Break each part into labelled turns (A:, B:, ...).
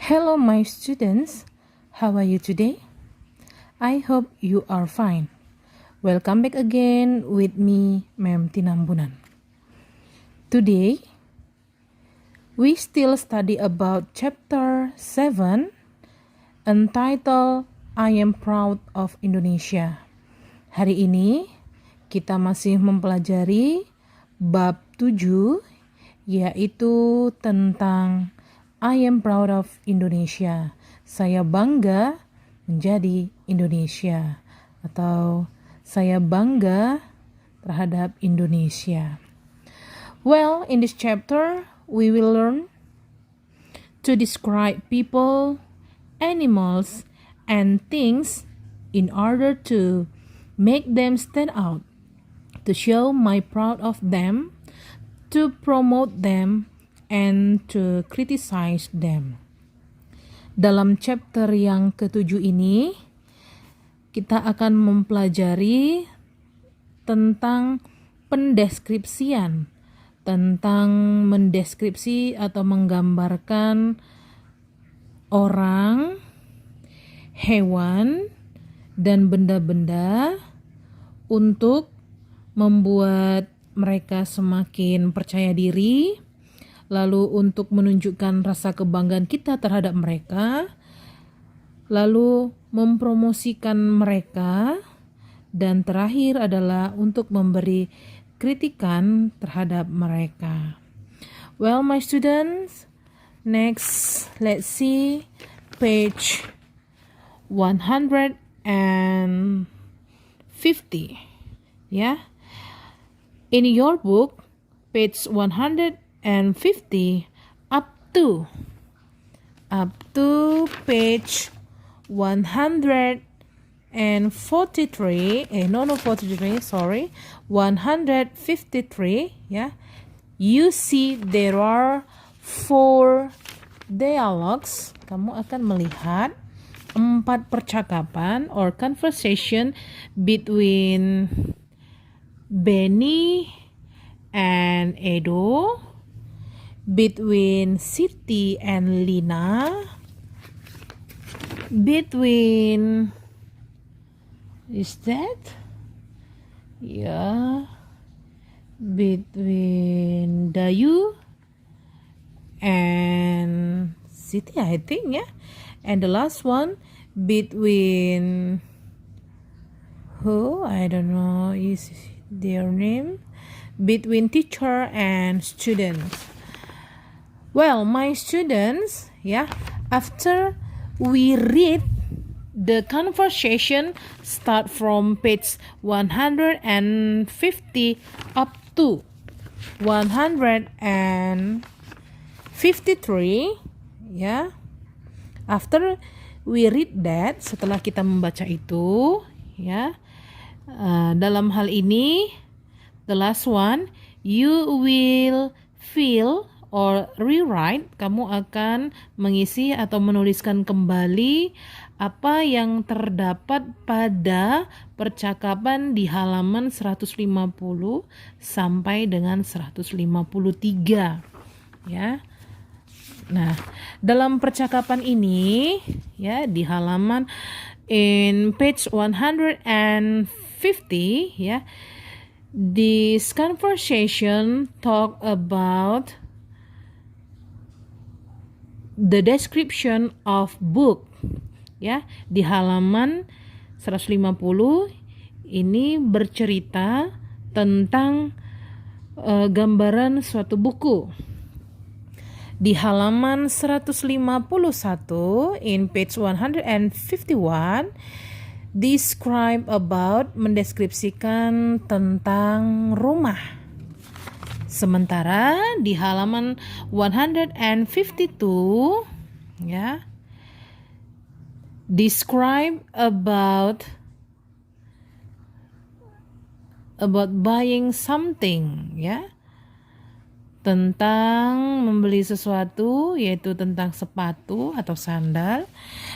A: Hello, my students. How are you today? I hope you are fine. Welcome back again with me, Ma'am Tinambunan. Today, we still study about chapter 7 entitled I Am Proud of Indonesia. Hari ini, kita masih mempelajari bab 7, yaitu tentang I am proud of Indonesia. Saya bangga menjadi Indonesia. Atau saya bangga terhadap Indonesia. Well, in this chapter, we will learn to describe people, animals, and things in order to make them stand out, to show my proud of them, to promote them, and to criticize them. Dalam chapter yang ke-7 ini, kita akan mempelajari tentang pendeskripsian, tentang mendeskripsi atau menggambarkan orang, hewan, dan benda-benda untuk membuat mereka semakin percaya diri, lalu untuk menunjukkan rasa kebanggaan kita terhadap mereka, lalu mempromosikan mereka, dan terakhir adalah untuk memberi kritikan terhadap mereka. Well, my students, next let's see page 150. Yeah. In your book, page 150 up to page 143 153, yeah, you see there are 4 dialogues. Kamu akan melihat 4 percakapan or conversation between Benny and Edo, between Siti and Lina, between between Dayu and Siti, I think, yeah. And the last one between who, I don't know is their name, between teacher and students. Well, my students, yeah, after we read the conversation, start from page 150 up to 153, yeah. After we read that, setelah kita membaca itu, ya, dalam hal ini, the last one, you will fill or rewrite, kamu akan mengisi atau menuliskan kembali apa yang terdapat pada percakapan di halaman 150 sampai dengan 153, ya. Nah, dalam percakapan ini, ya, di halaman in page 150, ya, this conversation talk about the description of book, ya. Di halaman 150 ini bercerita tentang gambaran suatu buku. Di halaman 151 in page 151 describe about, mendeskripsikan tentang rumah. Sementara di halaman 152, ya, describe about buying something, ya, tentang membeli sesuatu, yaitu tentang sepatu atau sandal.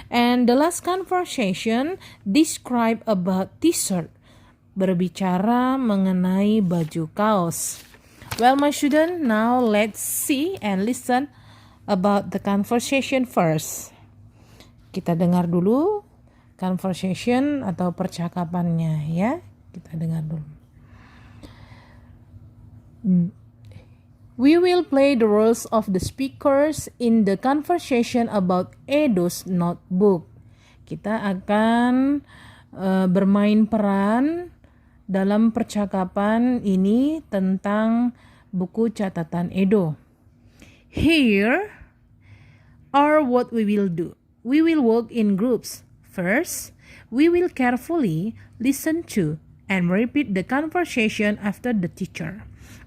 A: And the last conversation describe about t-shirt, berbicara mengenai baju kaos. Well, my student, now let's see and listen about the conversation first. Kita dengar dulu conversation atau percakapannya ya. Kita dengar dulu. We will play the roles of the speakers in the conversation about Edo's notebook. Kita akan bermain peran dalam percakapan ini tentang buku catatan Edo. Here are what we will do. We will work in groups. First, we will carefully listen to and repeat the conversation after the teacher.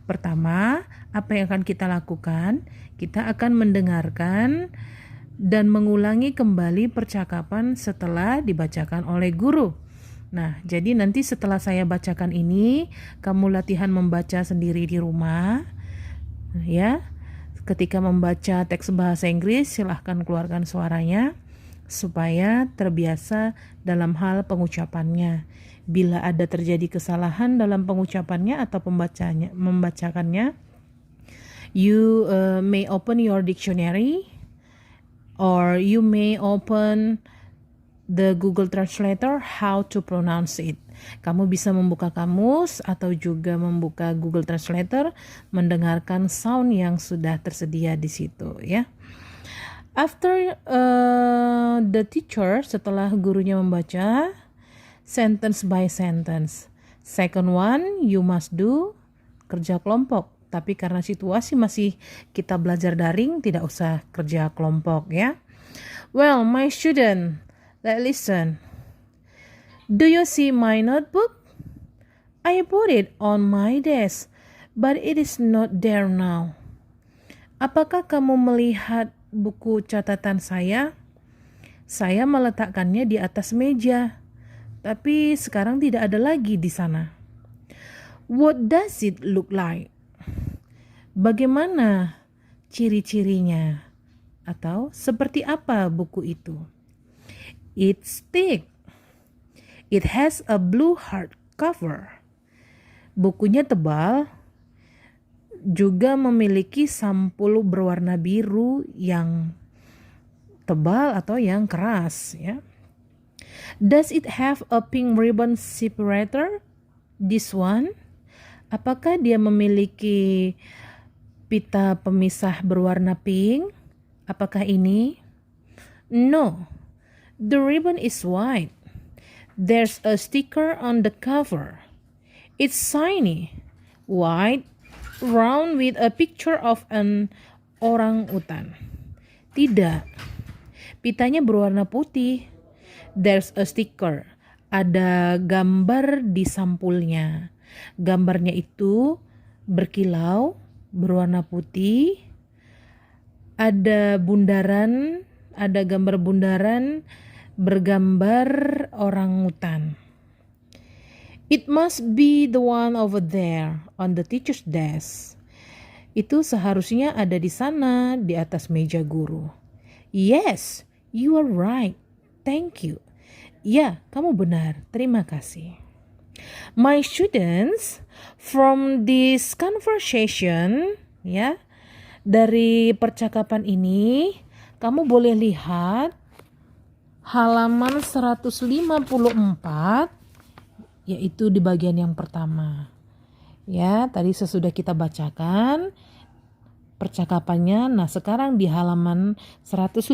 A: Pertama, apa yang akan kita lakukan? Kita akan mendengarkan dan mengulangi kembali percakapan setelah dibacakan oleh guru. Nah, jadi nanti setelah saya bacakan ini, kamu latihan membaca sendiri di rumah. Ya, ketika membaca teks bahasa Inggris, silahkan keluarkan suaranya supaya terbiasa dalam hal pengucapannya. Bila ada terjadi kesalahan dalam pengucapannya atau membacakannya, you may open your dictionary or you may open the Google Translator how to pronounce it. Kamu bisa membuka kamus atau juga membuka Google Translator, mendengarkan sound yang sudah tersedia di situ ya. After the teacher, setelah gurunya membaca, sentence by sentence. Second one, you must do kerja kelompok. Tapi karena situasi masih kita belajar daring, tidak usah kerja kelompok ya. Well, my student, let's listen. Do you see my notebook? I put it on my desk, but it is not there now. Apakah kamu melihat buku catatan saya? Saya meletakkannya di atas meja, tapi sekarang tidak ada lagi di sana. What does it look like? Bagaimana ciri-cirinya? Atau seperti apa buku itu? It's thick. It has a blue hardcover. Bukunya tebal, juga memiliki sampul berwarna biru yang tebal atau yang keras ya. Does it have a pink ribbon separator? This one? Apakah dia memiliki pita pemisah berwarna pink? Apakah ini? No. The ribbon is white. There's a sticker on the cover. It's shiny, white, round with a picture of an orangutan. Tidak. Pitanya berwarna putih. There's a sticker. Ada gambar di sampulnya. Gambarnya itu berkilau, berwarna putih. Ada bundaran, ada gambar bundaran bergambar orangutan. It must be the one over there on the teacher's desk. Itu seharusnya ada di sana di atas meja guru. Yes, you are right. Thank you. Ya, kamu benar. Terima kasih. My students, from this conversation, ya, dari percakapan ini, kamu boleh lihat halaman 154, yaitu di bagian yang pertama. Ya, tadi sesudah kita bacakan percakapannya. Nah, sekarang di halaman 154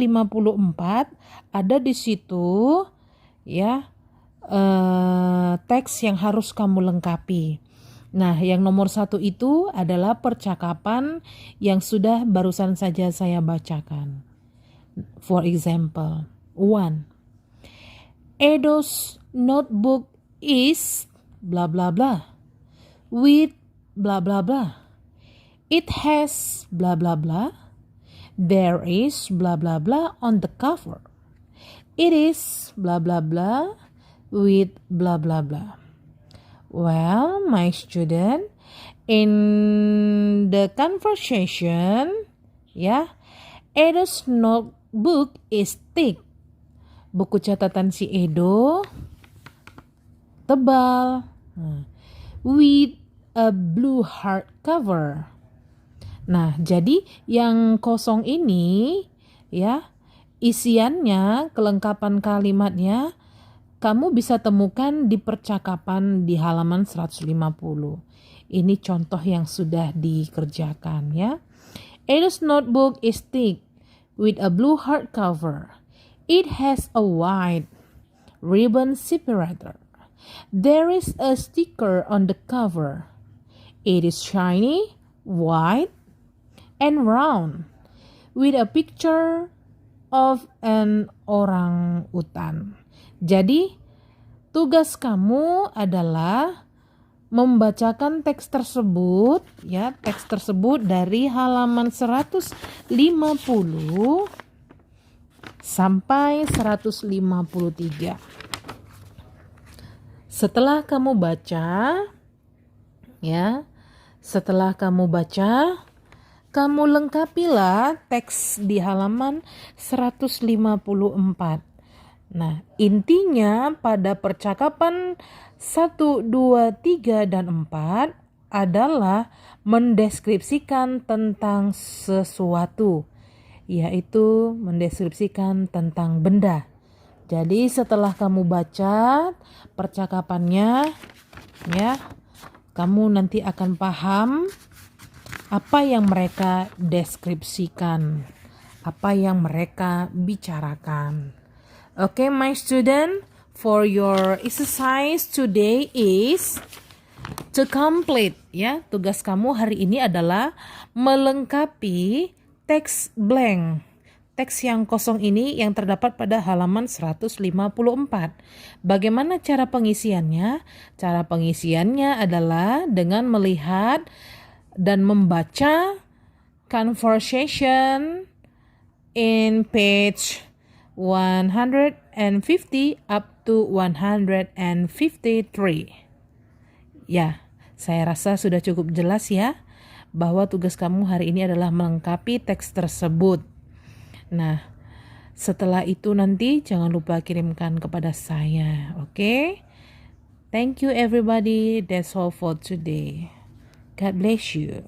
A: ada di situ ya teks yang harus kamu lengkapi. Nah, yang nomor 1 itu adalah percakapan yang sudah barusan saja saya bacakan. For example, 1. Edo's notebook is blah blah blah with blah blah blah. It has blah blah blah. There is blah blah blah on the cover. It is blah blah blah with blah blah blah. Well, my student, in the conversation, Edo's notebook is thick. Buku catatan si Edo tebal, with a blue hardcover. Nah, jadi yang kosong ini ya, isiannya, kelengkapan kalimatnya kamu bisa temukan di percakapan di halaman 150. Ini contoh yang sudah dikerjakan ya. Edo's notebook is thick with a blue hardcover. It has a white ribbon separator. There is a sticker on the cover. It is shiny, white, and round with a picture of an orangutan. Jadi, tugas kamu adalah membacakan teks tersebut ya, teks tersebut dari halaman 150 sampai 153. Setelah kamu baca ya, kamu lengkapilah teks di halaman 154. Nah, intinya pada percakapan 1, 2, 3, dan 4 adalah mendeskripsikan tentang sesuatu, yaitu mendeskripsikan tentang benda. Jadi setelah kamu baca percakapannya, ya, kamu nanti akan paham apa yang mereka deskripsikan, apa yang mereka bicarakan. Okay, my student, for your exercise today is to complete ya. Tugas kamu hari ini adalah melengkapi teks blank. Teks yang kosong ini yang terdapat pada halaman 154. Bagaimana cara pengisiannya? Cara pengisiannya adalah dengan melihat dan membaca conversation in page 150 up to 153. Ya, saya rasa sudah cukup jelas ya bahwa tugas kamu hari ini adalah melengkapi teks tersebut. Nah, setelah itu nanti jangan lupa kirimkan kepada saya, oke? Thank you everybody. That's all for today. God bless you.